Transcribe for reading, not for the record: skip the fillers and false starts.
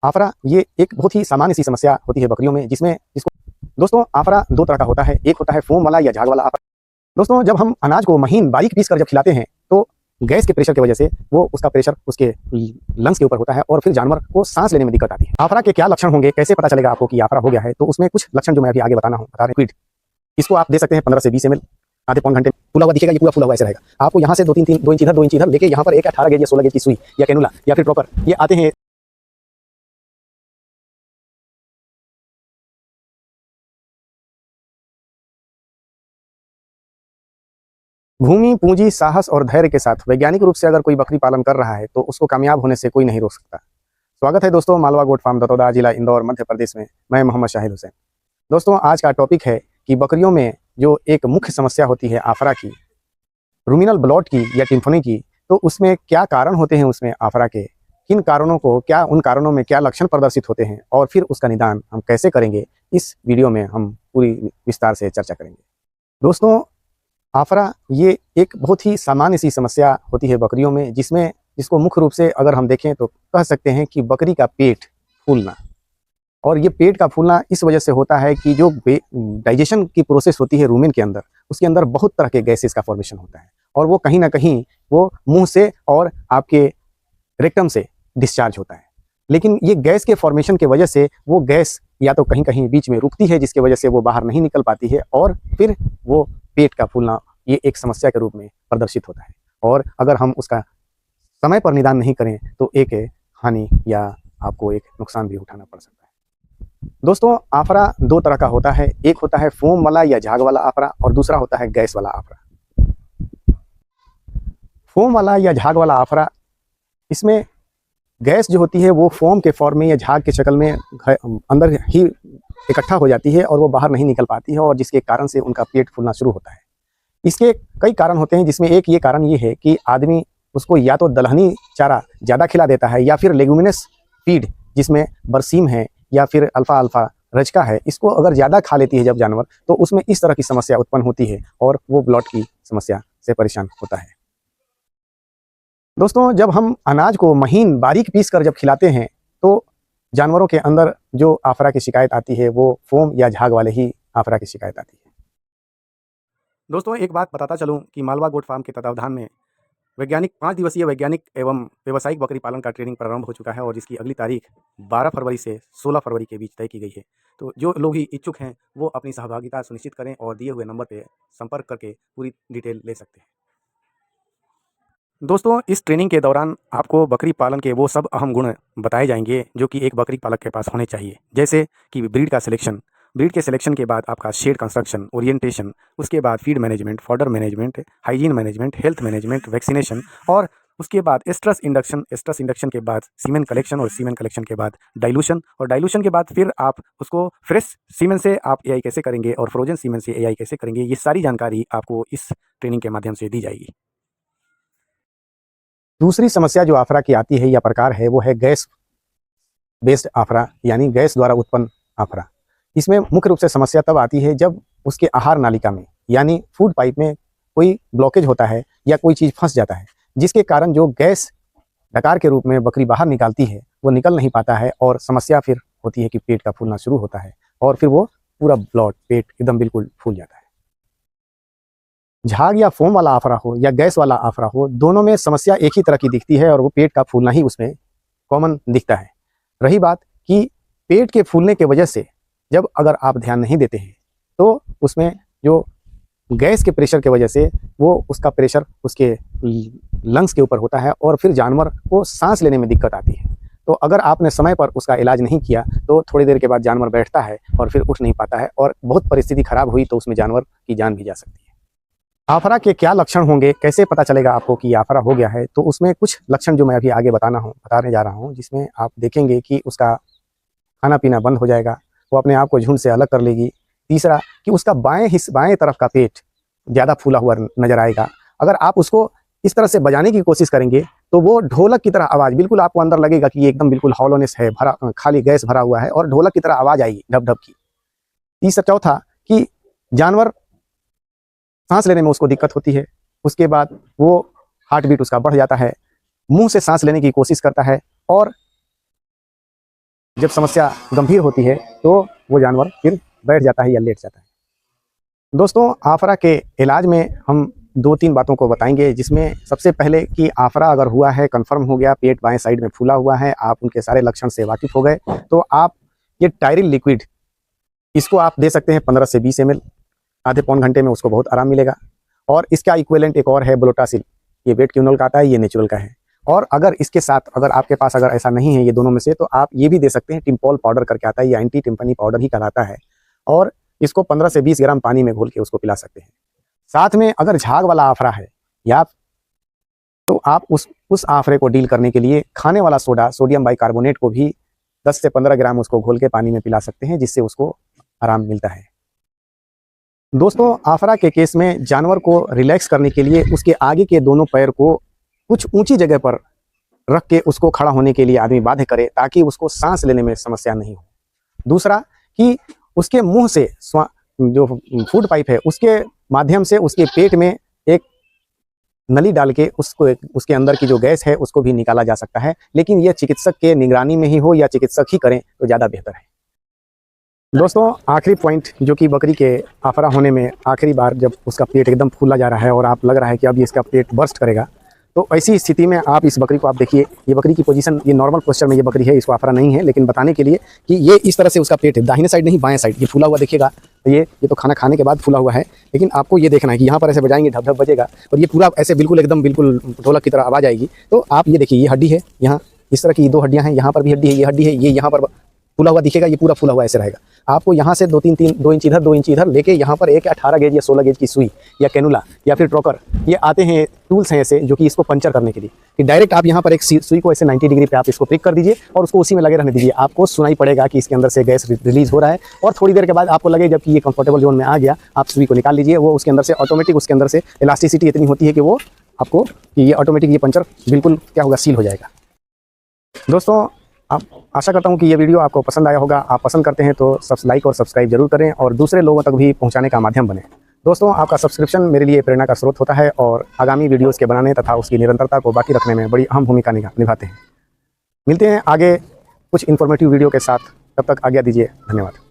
आफरा ये एक बहुत ही सामान्य सी समस्या होती है बकरियों में, जिसमें इसको दोस्तों आफरा दो तरह का होता है। एक होता है फोम वाला या झाग वाला आफरा। दोस्तों जब हम अनाज को महीन बारीक पीस कर जब खिलाते हैं तो गैस के प्रेशर की वजह से वो उसका प्रेशर उसके लंग्स के ऊपर होता है और फिर जानवर को सांस लेने में दिक्कत आती है। आफरा के क्या लक्षण होंगे, कैसे पता चलेगा आपको कि आफरा हो गया है? तो उसमें कुछ लक्षण जो मैं अभी आगे बता रहा हूँ। इसको आप दे सकते हैं 15 से 20 ml आधे पौन घंटे। फूला हुआ दिखेगा, ये पूरा फूला हुआ ऐसे रहेगा। आपको यहाँ से 2 इंच इधर 2 इंच इधर लेके यहाँ पर एक 18 गेज या 16 गेज की सुई या कैनुला या फिर प्रॉपर ये आते हैं। भूमि, पूंजी, साहस और धैर्य के साथ वैज्ञानिक रूप से अगर कोई बकरी पालन कर रहा है तो उसको कामयाब होने से कोई नहीं रोक सकता। स्वागत है दोस्तों मालवा गोट फार्म, दतौदा जिला, इंदौर, मध्य प्रदेश में। मैं मोहम्मद शाहिद हुसैन। दोस्तों आज का टॉपिक है कि बकरियों में जो एक मुख्य समस्या होती है आफरा की, रूमिनल ब्लॉट की या टिम्फनी की, तो उसमें क्या कारण होते हैं, उसमें आफरा के किन कारणों को, क्या उन कारणों में क्या लक्षण प्रदर्शित होते हैं और फिर उसका निदान हम कैसे करेंगे, इस वीडियो में हम पूरी विस्तार से चर्चा करेंगे। दोस्तों आफरा ये एक बहुत ही सामान्य सी समस्या होती है बकरियों में, जिसको मुख्य रूप से अगर हम देखें तो कह सकते हैं कि बकरी का पेट फूलना। और ये पेट का फूलना इस वजह से होता है कि जो डाइजेशन की प्रोसेस होती है रूमेन के अंदर, उसके अंदर बहुत तरह के गैसेस का फॉर्मेशन होता है और वो कहीं ना कहीं वो मुंह से और आपके रेक्टम से डिस्चार्ज होता है। लेकिन ये गैस के फॉर्मेशन के वजह से वो गैस या तो कहीं कहीं बीच में रुकती है, जिसकी वजह से वो बाहर नहीं निकल पाती है और फिर वो पेट का फूलना ये एक समस्या के रूप में प्रदर्शित होता है। और अगर हम उसका समय पर निदान नहीं करें तो एक हानि या आपको एक नुकसान भी उठाना पड़ सकता है। दोस्तों आफरा दो तरह का होता है। एक होता है फोम वाला या झाग वाला आफरा और दूसरा होता है गैस वाला आफरा। फोम वाला या झाग वाला आफरा, इसमें गैस जो होती है वो फोम के फॉर्म में या झाग के शक्ल में अंदर ही इकट्ठा हो जाती है और वो बाहर नहीं निकल पाती है और जिसके कारण से उनका पेट फूलना शुरू होता है। इसके कई कारण होते हैं, जिसमें एक ये कारण ये है कि आदमी उसको या तो दलहनी चारा ज़्यादा खिला देता है या फिर लेगुमिनस फीड जिसमें बरसीम है या फिर अल्फा अल्फा रजका है, इसको अगर ज़्यादा खा लेती है जब जानवर, तो उसमें इस तरह की समस्या उत्पन्न होती है और वो ब्लॉट की समस्या से परेशान होता है। दोस्तों जब हम अनाज को महीन बारीक पीस कर जब खिलाते हैं तो जानवरों के अंदर जो आफरा की शिकायत आती है वो फोम या झाग वाले ही आफरा की शिकायत आती है। दोस्तों एक बात बताता चलूं कि मालवा गोट फार्म के तत्वावधान में 5 दिवसीय वैज्ञानिक एवं व्यावसायिक बकरी पालन का ट्रेनिंग प्रारंभ हो चुका है और जिसकी अगली तारीख 12 फरवरी से 16 फरवरी के बीच तय की गई है। तो जो लोग ही इच्छुक हैं वो अपनी सहभागिता सुनिश्चित करें और दिए हुए नंबर पर संपर्क करके पूरी डिटेल ले सकते हैं। दोस्तों इस ट्रेनिंग के दौरान आपको बकरी पालन के वो सब अहम गुण बताए जाएंगे जो कि एक बकरी पालक के पास होने चाहिए, जैसे कि ब्रीड के सिलेक्शन के बाद आपका शेड कंस्ट्रक्शन, ओरिएंटेशन, उसके बाद feed management, fodder management, hygiene management, health management, vaccination और उसके बाद एस्ट्रस इंडक्शन के बाद सीमेन कलेक्शन और सीमेन कलेक्शन के बाद डाइल्यूशन और डाइल्यूशन के बाद फिर आप उसको फ्रेश सीमेन से आप एआई कैसे करेंगे और फ्रोजन सीमेन से एआई कैसे करेंगे, ये सारी जानकारी आपको इस ट्रेनिंग के माध्यम से दी जाएगी। दूसरी समस्या जो आफरा की आती है या प्रकार है वो है गैस बेस्ड आफरा, यानी गैस द्वारा उत्पन्न आफरा। इसमें मुख्य रूप से समस्या तब आती है जब उसके आहार नालिका में यानी फूड पाइप में कोई ब्लॉकेज होता है या कोई चीज़ फंस जाता है, जिसके कारण जो गैस डकार के रूप में बकरी बाहर निकालती है वो निकल नहीं पाता है और समस्या फिर होती है कि पेट का फूलना शुरू होता है और फिर वो पूरा ब्लॉट पेट एकदम बिल्कुल फूल जाता है। झाग या फोम वाला आफरा हो या गैस वाला आफरा हो, दोनों में समस्या एक ही तरह की दिखती है और वो पेट का फूलना ही उसमें कॉमन दिखता है। रही बात कि पेट के फूलने के वजह से जब अगर आप ध्यान नहीं देते हैं तो उसमें जो गैस के प्रेशर के वजह से वो उसका प्रेशर उसके लंग्स के ऊपर होता है और फिर जानवर को सांस लेने में दिक्कत आती है। तो अगर आपने समय पर उसका इलाज नहीं किया तो थोड़ी देर के बाद जानवर बैठता है और फिर उठ नहीं पाता है और बहुत परिस्थिति खराब हुई तो उसमें जानवर की जान भी जा सकती है। आफरा के क्या लक्षण होंगे, कैसे पता चलेगा आपको कि आफरा हो गया है? तो उसमें कुछ लक्षण जो मैं अभी आगे बताने जा रहा हूँ, जिसमें आप देखेंगे कि उसका खाना पीना बंद हो जाएगा, वो अपने आप को झुंड से अलग कर लेगी। तीसरा कि उसका बाएं तरफ का पेट ज़्यादा फूला हुआ नजर आएगा। अगर आप उसको इस तरह से बजाने की कोशिश करेंगे तो वो ढोलक की तरह आवाज़, बिल्कुल आपको अंदर लगेगा कि ये एकदम बिल्कुल हॉलोनेस है, भरा खाली गैस भरा हुआ है और ढोलक की तरह आवाज़ आएगी ढप ढप की। चौथा कि जानवर सांस लेने में उसको दिक्कत होती है। उसके बाद वो हार्ट बीट उसका बढ़ जाता है, मुंह से सांस लेने की कोशिश करता है और जब समस्या गंभीर होती है तो वो जानवर फिर बैठ जाता है या लेट जाता है। दोस्तों, आफरा के इलाज में हम 2-3 बातों को बताएंगे, जिसमें सबसे पहले कि आफरा अगर हुआ है, कंफर्म हो गया, पेट बाएं साइड में फूला हुआ है, आप उनके सारे लक्षण से वाकिफ हो गए, तो आप ये टायरिल लिक्विड इसको आप दे सकते हैं 15 से 20 ml। आधे पौन घंटे में उसको बहुत आराम मिलेगा। और इसका इक्विवेलेंट एक और है ब्लोटासिल, ये वेट क्यूनल का आता है, ये नेचुरल का है। और अगर इसके साथ अगर आपके पास अगर ऐसा नहीं है ये दोनों में से, तो आप ये भी दे सकते हैं, टिम्पॉल पाउडर करके आता है, ये एंटी टिम्पनी पाउडर ही कहलाता है, और इसको 15 से 20 ग्राम पानी में घोल के उसको पिला सकते हैं। साथ में अगर झाग वाला आफरा है या तो आप उस आफरे को डील करने के लिए खाने वाला सोडा, सोडियम बाइकार्बोनेट को भी 10 से 15 ग्राम उसको घोल के पानी में पिला सकते हैं, जिससे उसको आराम मिलता है। दोस्तों, आफरा के केस में जानवर को रिलैक्स करने के लिए उसके आगे के दोनों पैर को कुछ ऊंची जगह पर रख के उसको खड़ा होने के लिए आदमी बाध्य करे, ताकि उसको सांस लेने में समस्या नहीं हो। दूसरा कि उसके मुंह से जो फूड पाइप है उसके माध्यम से उसके पेट में एक नली डाल के उसके अंदर की जो गैस है उसको भी निकाला जा सकता है, लेकिन यह चिकित्सक के निगरानी में ही हो या चिकित्सक ही करें तो ज़्यादा बेहतर है। दोस्तों, आखिरी पॉइंट जो कि बकरी के आफरा होने में आखिरी बार जब उसका पेट एकदम फूला जा रहा है और आप लग रहा है कि अब इसका पेट बर्स्ट करेगा, तो ऐसी स्थिति में आप इस बकरी को आप देखिए, ये बकरी की पोजीशन, ये नॉर्मल पोस्चर में ये बकरी है, इसको आफरा नहीं है, लेकिन बताने के लिए कि ये इस तरह से उसका पेट है, दाहिने साइड नहीं बाएं साइड, ये फूला हुआ देखिएगा। ये तो खाना खाने के बाद फूला हुआ है, लेकिन आपको ये देखना है कि यहाँ पर ऐसे बजाएंगे ढप ढप बजेगा और ये पूरा ऐसे बिल्कुल एकदम बिल्कुल ढोलक की तरह आवाज़ आएगी। तो आप ये देखिए, ये हड्डी है, यहाँ इस तरह की 2 हड्डियाँ हैं, यहाँ पर भी हड्डी है, ये हड्डी है, ये यहाँ पर फूला हुआ दिखेगा, ये पूरा फूला हुआ ऐसे रहेगा। आपको यहाँ से 2 इंच इधर 2 इंच इधर लेके यहाँ पर एक 18 गेज या 16 गेज की सुई या कैनुला या फिर ट्रोकर, ये आते हैं, टूल्स हैं ऐसे, जो कि इसको पंचर करने के लिए, कि डायरेक्ट आप यहाँ पर एक सुई को ऐसे 90 डिग्री पे आप इसको प्रिक कर दीजिए और उसको उसी में लगे रहने दीजिए। आपको सुनाई पड़ेगा कि इसके अंदर से गैस रिलीज हो रहा है, और थोड़ी देर के बाद आपको लगे जबकि ये कंफर्टेबल जोन में आ गया, आप सुई को निकाल लीजिए। वो उसके अंदर से ऑटोमेटिक, उसके अंदर से इलास्टिसिटी इतनी होती है कि वो आपको कि ये ऑटोमेटिक ये पंचर बिल्कुल क्या होगा, सील हो जाएगा। दोस्तों, आप आशा करता हूं कि ये वीडियो आपको पसंद आया होगा। आप पसंद करते हैं तो लाइक और सब्सक्राइब जरूर करें और दूसरे लोगों तक भी पहुंचाने का माध्यम बने। दोस्तों, आपका सब्सक्रिप्शन मेरे लिए प्रेरणा का स्रोत होता है और आगामी वीडियोस के बनाने तथा उसकी निरंतरता को बाकी रखने में बड़ी अहम भूमिका निभाते हैं। मिलते हैं आगे कुछ इन्फॉर्मेटिव वीडियो के साथ, तब तक आज्ञा दीजिए। धन्यवाद।